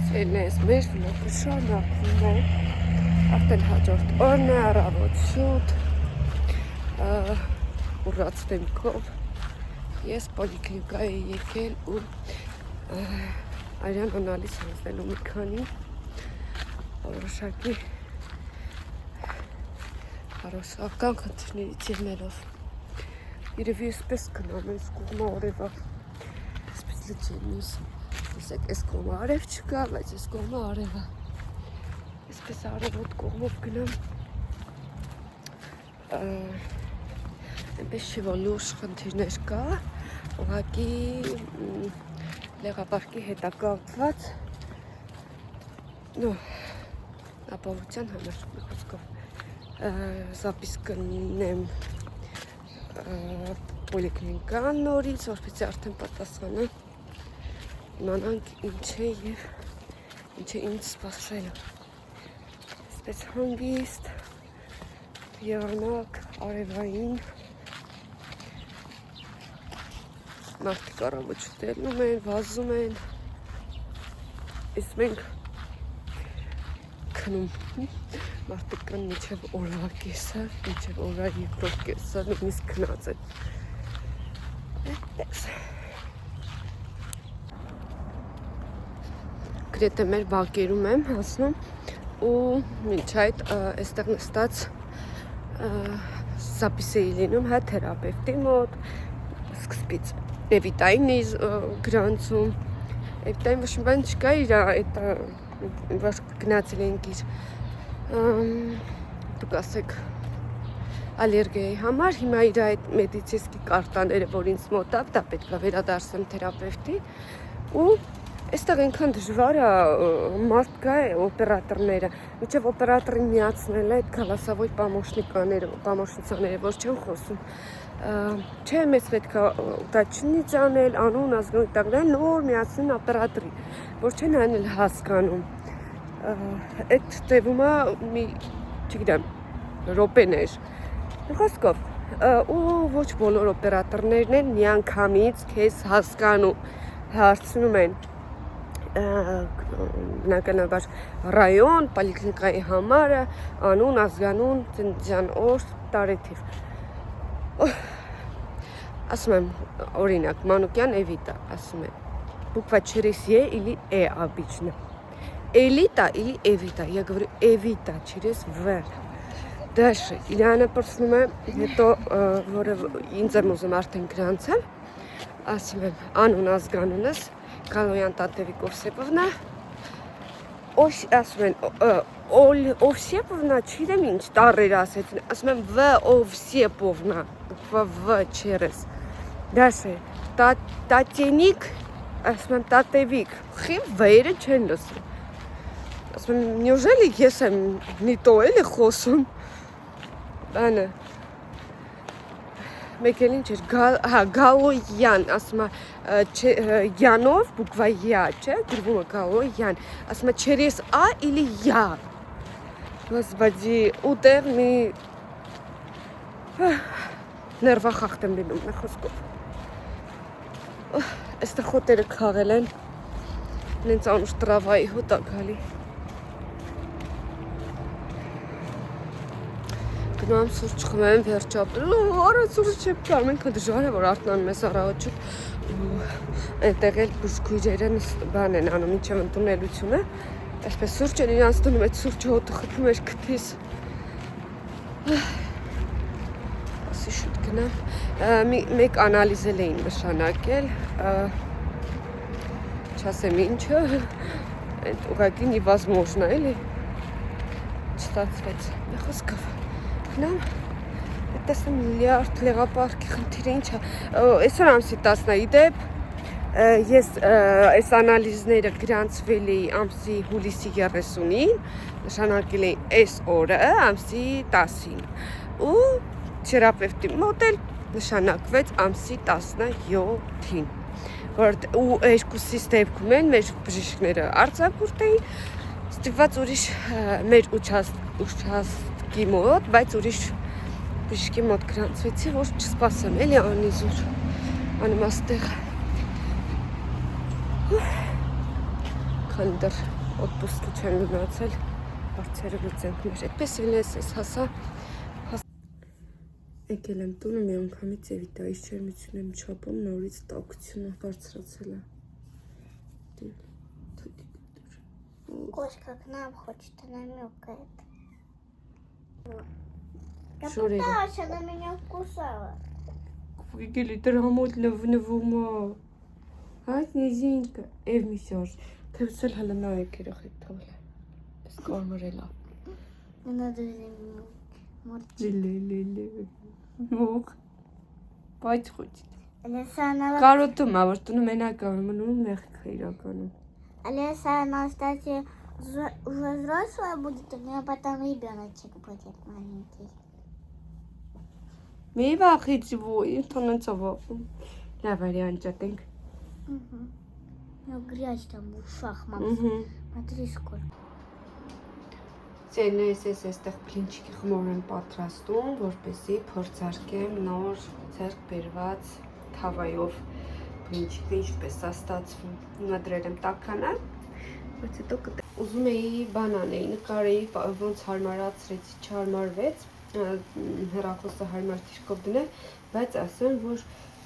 Էլես մեր վլոգը շարունակվում է, արդեն հաջորդ օրն է, առավոտ շուտ, ուռած դեմքով ես պոլիկլինիկա էի եկել ու Արյան անալիզ հանձնելու մի քանի որոշակի հարուսական խնդիրներից ելնելով իրևի էսպես կնամ ես կողմը օրևա էսպես լճենիս Տեսեք, այս կողմը արև չկա, բայց այս կողմը արև է Այսպես արևոտ կողմով գնամ Այնպես չի, որ լուրջ խնդիրներ կա Ուղղակի լեղապարկի հետ է կապված ապահովության համար մի խոսքով զապիս կնեմ պոլիկլինիկա նորից, որպեսզի արդեն պատասխանը իմանանք ինչ է և ինչ է ինձ սպասվելը Այսպես հանգիստ, եղանակ, արևային մարդիկ առավոտ շուտելնում են, վազում են Իսկ մենք քնում մարդիկ կան մինչև օրվա կեսը, մինչև օրվա երկրորդ կեսը, նույնիսկ քնած են Այդպես Գրեթե մեր բակերում եմ հասնում ու մինչ այդ այստեղ նստած զապիս էի լինում հա թերապևտի մոտ սկզբից Էվիտային էի գրանցում Էվիտային ոչ մի բան չկա իր որ գնացել էինք իր դուք ասեք ալերգիայի համար հիմա իր այդ մեդիցինսկի կարտաները որ ինձ մոտ դա պետք է վերադարձեմ թերապևտի ու Այստեղ այնքան դժվար է մարդ կա է օպերատորները, մինչև օպերատորին միացնել այդ քալասավոյ պամոշնիցաները, որ չեն խոսում, չէ մեզ պետք է ուտաչնից անել, անուն, ազգանուն տակնել, նոր միացնեն օպերատորի, որ չեն անել հասկանում, այդ տևում է մի, չգիտեմ, ռոպեներ, խոսքով, ու ոչ բոլոր օպերատորներն են միանգամից քեզ հասկանում, հարցնում են բնականաբար ռայոն, պոլիկլինիկայի համարը, անուն, ազգանուն, ծննդյան օր, տարեթիվ Ասում եմ, օրինակ, Մանուկյան Էվիտա, ասում եմ Буква через Е или Э обычно Элита или Эвита Я говорю Эвита через В Дальше, Իլիանը պրծնում է, հետո, որը ինձ եմ ուզում արդեն գրանցել Ասում եմ, անուն, ազգանունս Կալոյան Տատևիկ Օվսեպովնա ասում են Օվսեպովնա չիրեմ ինչ տարեր ասեցին ասում եմ Վ Օվսեպովնա բուկվա V չերես դասը Տատենիկ ասում եմ Տատևիկ խիվ վերը չեն լսում ասում եմ Неужели ես եմ նիտո էլի խոսում բանը մեկ էլ ինչ էր Գալոյան ասում է Յանով բուկվա Я չէ գրվում է Գալոյան ասում է через А или Я Господи ուտեղ մի ներվախախտ եմ լինում մի խոսքով այստեղ հոտերը քաղել են նենց անուշ տրավայի հոտ է գալի Գնում սուրճ խմեմ վերջապես Արա սուրճ չեմ կար մենք դժվար է որ արթնանում ես առավոտ այնտեղ էլ բուժքույրերը բան են անում ինչև ընդունելությունը այսպես սուրճ են իրանց տնում այդ սուրճը հոտը խփում էր քթիս ասի շուտ գնամ մեկ անալիզ էլ էին նշանակել չասեմ ինչը այդ ուղղակի невозможно էլի չստացվեց մի խոսքով Գնամ, տեսնեմ միլիարդ լեղապարկի խնդիրը ինչ է, այսօր ամսի 10-ն է իդեպ, ես այս անալիզները գրանցվել էի ամսի հուլիսի 30-ին, նշանակել էին այս օրը ամսի 10-ին, ու թերապևտի մոտ էլ նշանակվեց ամսի 17-ին, ու երկուսից դեպքում են մեր բժիշկները արձակուրդ էին, ստիպված ուրիշ մեր ուչաստքի մոտ, բայց ուրիշ բժիշկի մոտ գրանցվեցի, որ չսպասեմ, էլի անիզուր, անիմաստեղ, քան դեռ Օտպուսկի չեն գնացել, հարցերը լուծենք մեր, այդպես լինես ես հասա, եկել եմ տունը մի անգամից Էվիտայից ջերմություն եմ չապում, նորից տաքությունը բարձրացել է։ Кошка к нам хочет, она мяукает. Шурина. Попыталась, она меня вкусала. Видели, драмот нывума. А, снежинка. Мисяж. Ты все хлена якирахи тавле. Без корморела. Не надо мурчить. Лили. Мох. Բայց խոչի։ Алиса, она... Կարոտում ա, որ տունը մենակ ա, մնում մեղք է իրականում։ Алиса, она, кстати, уже взрослая будет, у нее потом ребеночек будет маленький. Մի վախից ոյ, տոնացով։ Լավ արի անջատենք։ У нее грязь там в ушах, мам. Смотри, сколько. Ցենես ես այստեղ փլինչիկի խմոր եմ պատրաստում, որպեսզի փորձարկեմ նոր ձեռք բերված թավայով փլինչիկը ինչպես է ստացվում։ Հիմա դրել եմ տաքանը, բայց հետո ուզում էի բան անել, նկարեի ոնց հարմարացրեցի, չհարմարվեց, հեռախոսը հարմար դիրքով դնել, բայց ասեմ, որ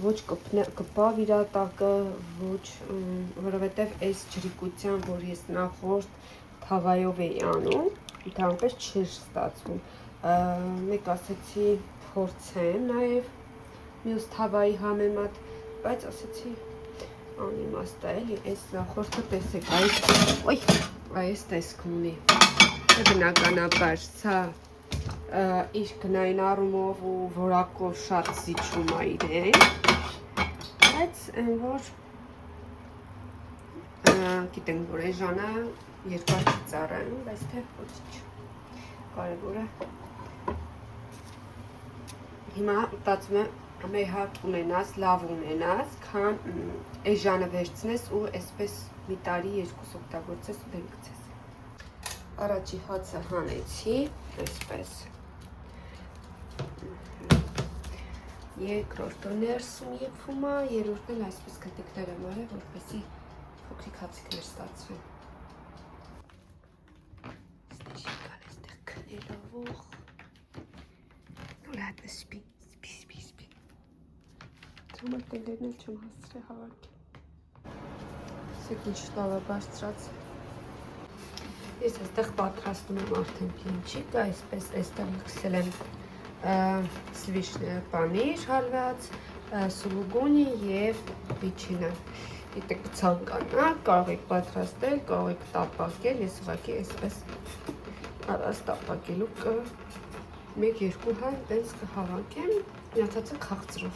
ոչ կպավ իր տակը, ոչ, որովհետև այս ջրիկության, որ ես նախորդ թավայով էի անում, ընդհանրապես չէր ստացվում։ Մեկ ասեցի փորձեմ նաև մյուս թավայի համեմատ, բայց ասեցի անիմաստ է, էլի, այս նախորդը տեսեք, այս տեսք ունի։ Բնականաբար, սա իր գնային առումով ու որակով շատ զիջում է իրեն, բայց որ գիտենք, որ էժանը երկար ծառայում, բայց թե ոչինչ կարևորը հիմա մտածում եմ մեր հատ ունենաս, լավ ունենաս, քան էժանը վերցնես ու այսպես մի տարի երկուս օգտագործես ու դեն գցես։ Առաջի հացը հանեցի, այսպես երկրորդը ներսում եփում է, երրորդն էլ այսպես կտիկներ եմ արել, որպեսզի փոքրիկ հացիկներ ստացվեն։ Ստեժիկան այստեղ քնելով։ Ուրադ սպի։ Թոմատներն էլ չեմ հասցրել հավաքել։ Սեք ինչ լավ է բարձրած։ Ես այստեղ պատրաստում եմ արդեն փլինչիկը, այսպես այստեղ լքսել եմ սվիշներ հալված, սուլուգունի և վիչինը։ Գիտեք ցանկանա, կարող եք պատրաստել, կարող եք տապակել, ես ուղղակի այսպես առանց տապակելու 1-2 հատ տենց կհավաքեմ, մյացածը քաղցրով։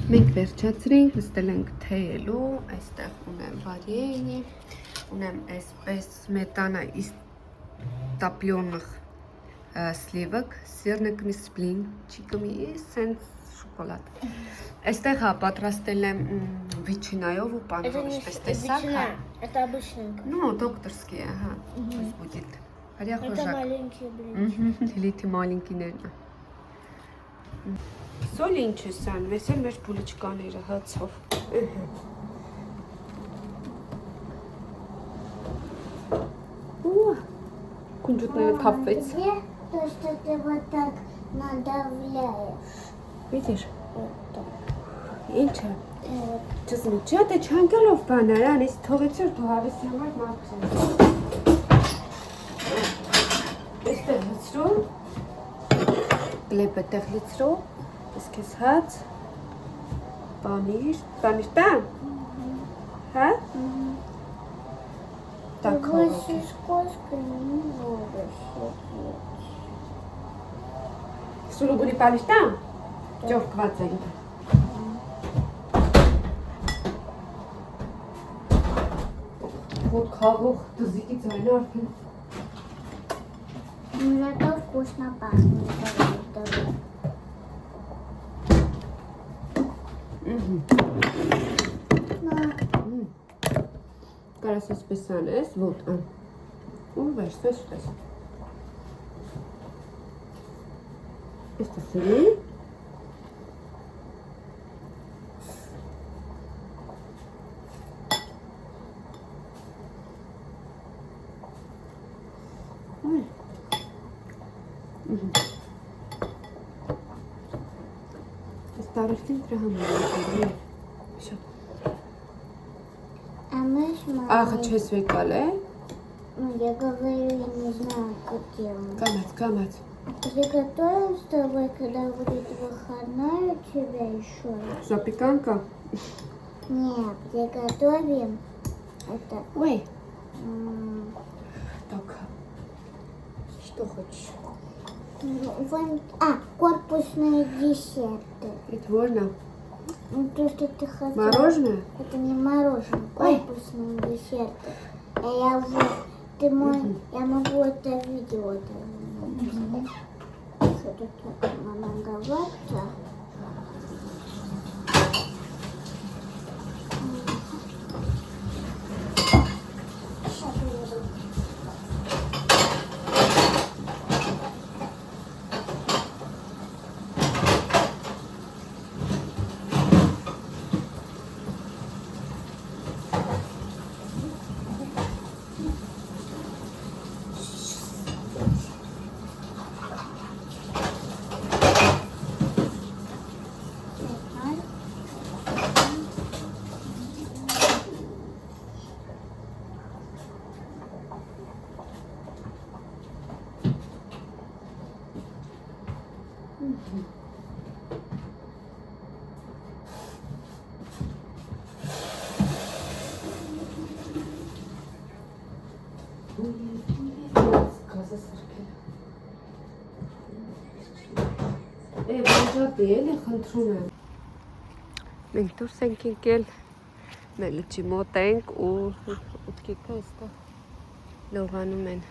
Մենք վերջացրինք, նստել ենք թեյելու, այստեղ ունեմ վարենի, ունեմ այսպես սմետանա из топленых сливок, сырный սպլինչիկը մի սենց շոկոլադ։ Այստեղ հա պատրաստել եմ վիչինայով ու պանով, ինչպես տեսակ, հա։ Это обычный. Ну, докторские, ага. Пусть будет. Это маленькие блинчики. Լիթի մալինկիներն է։ Սոլ ինչ է սան, մեզ էլ մեր բուլիչկաները հացով։ Կունջուտները թափվեց։ Где то, что ты вот так надавляешь? Видишь? Это. Ինչ է։ Չզնի, չէ, դե չանգալով բաներ, անես թողեցիր դու հավեսի համար մաքրել։ Այստեղ լցրու, գլեպը տեղ լցրու, ես կեզ հաց, պանիր տան, հա? Так, Больше с кошкой не надо сидеть. Սուլուգունի պանիր տան, ճովկված է ինքը։ Որ խաղող դզիկի ձայնը արդեն Зато вкусно пахнет. Կարաս այսպես անես, ոտ, ու վերցնես ուտես։ Ես տեսել եմ։ Старостин трахам. Всё. А мы с мамой... Ах, чես եկալ է։ Ну, я говорю, я не знаю, как делать. Կամած։ Приготовим с тобой, когда будет выходной у тебя еще. Запеканка։ Нет, приготовим это. Ой, м, так. Что хочешь? корпусные десерты. Это можно? Ну, то, что ты хотел. Мороженое? Это не мороженое, Ой. корпусные десерты. Я уже, ты мой, я могу это видео. Что тут многовато. Բանջատել է, խնդրում եմ։ Մենք դուրս ենք եկել, մեր լճի մոտ ենք ու ուտքիկը այստեղ լողանում են։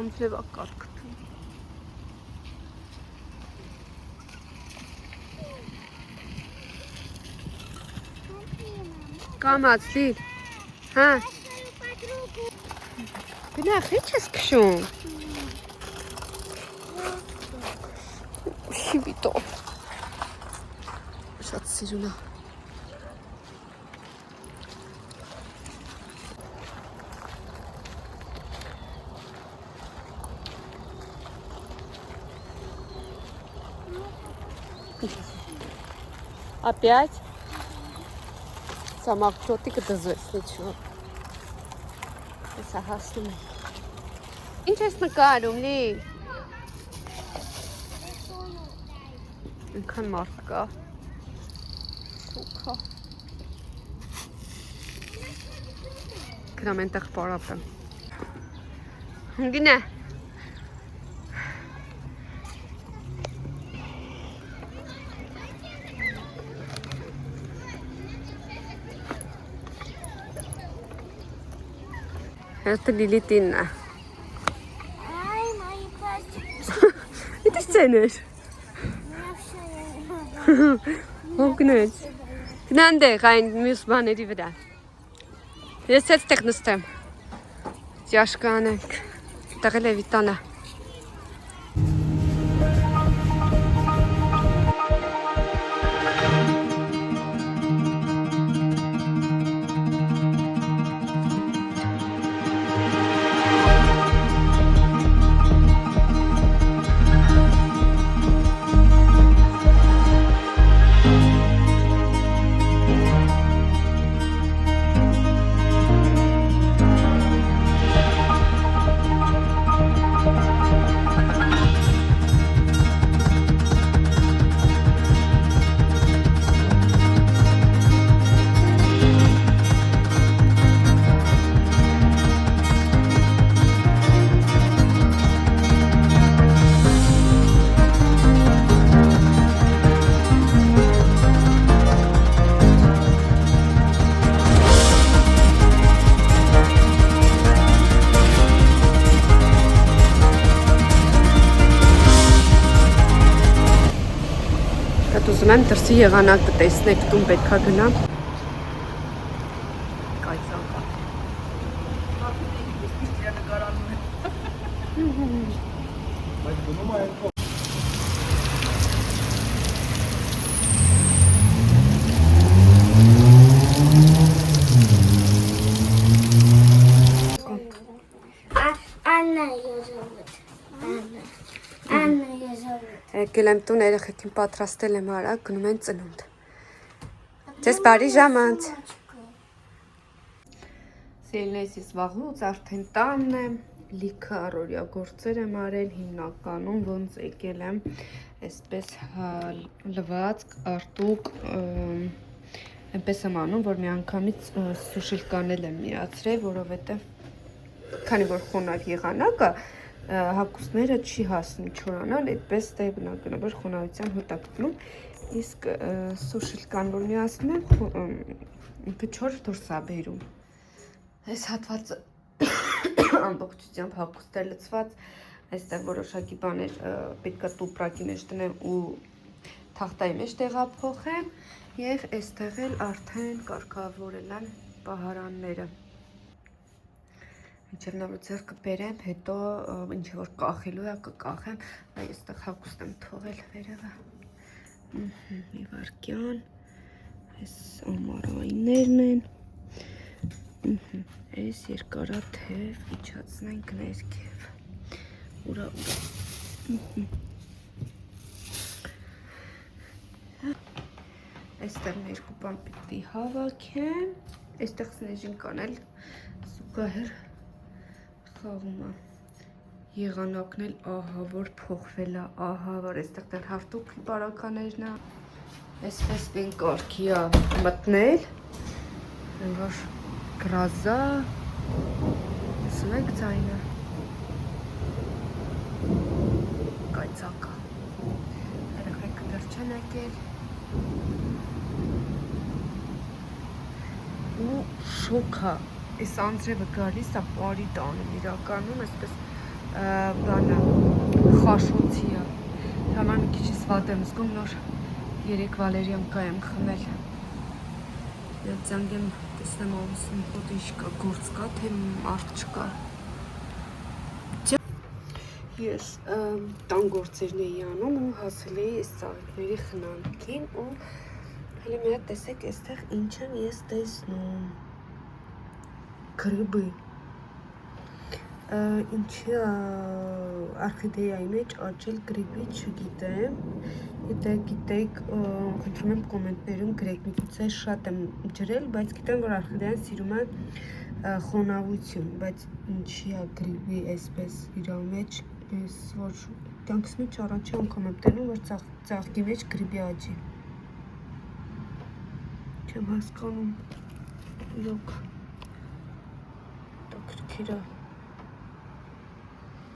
Ամբլեվա կարգթում։ Կամաց, դիր, հա։ Գնա, խիչ ես քշում։ Շիվիտո։ Շատ սիրուն է։ Опять? Сама кто ты катазуешь, ничего. Սա հասնում է։ Ինչ ես նկարում, լի։ Ինքան մարդ կա։ Սուքա։ Գրամ ենտեղ պարապ եմ։ Գնա։ Это Лилитина. Ай, мои пальчики. И ты ценишь? Հոգնեց։ Գնանդ է այն մյուս բաների վրա։ Ես էլ տեղ նստեմ։ Ճաշկանենք։ Տղել է վիտալա։ Ուզում եմ դրսի եղանակը տեսնեք, տուն պետք է գնամ։ Կայծան կա։ Եկել եմ տուն, երեխեքին պատրաստել եմ արագ, գնում են ծնունդ։ Ձեզ բարի ժամանց։ Սիրելիներս, ես վաղուց արդեն տանն եմ, լիքը առօրյա գործեր եմ արել, հիմնականում ոնց եկել եմ, այսպես լվացք, արտուկ, այնպես եմ անում, որ մի անգամից սուշիլկանել եմ միացրել, որովհետև քանի որ խոնավ եղանակը հագուստները չի հասնում չորանալ, այդպես դե բնականաբար խոնավության հոտ է գտնում, իսկ սուշիլկան որ միացնում եմ, չոր դուրս է բերում։ Այս հատվածը ամբողջությամբ հագուստ է լցված, այստեղ որոշակի բաներ պետք է տուպրակի մեջ դնեմ ու թախտայի մեջ տեղափոխեմ, եւ այստեղ էլ արդեն կարգավորել եմ պահարանները։ Մինչև նա որ ձեռքը բերեմ, հետո ինչ որ կախելու է, կկախեմ, այ այստեղ հագուստ եմ թողել վերևը։ Մի վարկյան, այս ամառայիններն են, այս երկարաթև իջացնենք ներքև, ուրա։ Այստեղ երկու բան պիտի հավաքեմ, այստեղ սնեժին կանել զուգահեռ խաղում է, եղանակն էլ ահա որ փոխվել է, ահա որ այստեղ դեռ հարտուկ բարականերն է, այսպես բին կարգի է մտնել, որ գրազա, սնեք ձայնը, կայծակա, երեխեքը դեռ չեն եկել, ու շոքա, այս անձրևը գալիս է պարի տանում իրականում, այսպես բանը խաշոցի է, համար մի քիչ վատ եմ զգում, նոր 3 վալերիանկա եմ խմել, ձանգ եմ տեսնեմ ամուսին հոտ ինչ կա, գործ կա, թե մարդ չկա։ Ես տան գործերն էի անում ու հասել էի այս ծաղիկների խնամքին ու հələ մի հատ տեսեք այստեղ ինչ եմ ես տեսնում, գրիբի, ինչի արխիդեայի մեջ աճել գրիբի չգիտեմ, եթե գիտեք խնդրում եմ կոմենտներում գրեք, միգուցե շատ եմ ջրել, բայց գիտեմ որ արխիդեան սիրում է խոնավություն, բայց ինչի է գրիբի այսպես իր մեջ, ես որ կյանքս մեջ առաջի անգամ եմ տենում, որ ծաղկի մեջ գրիբի աճի։ Չեմ հասկանում, իրոք, տակրքիր է։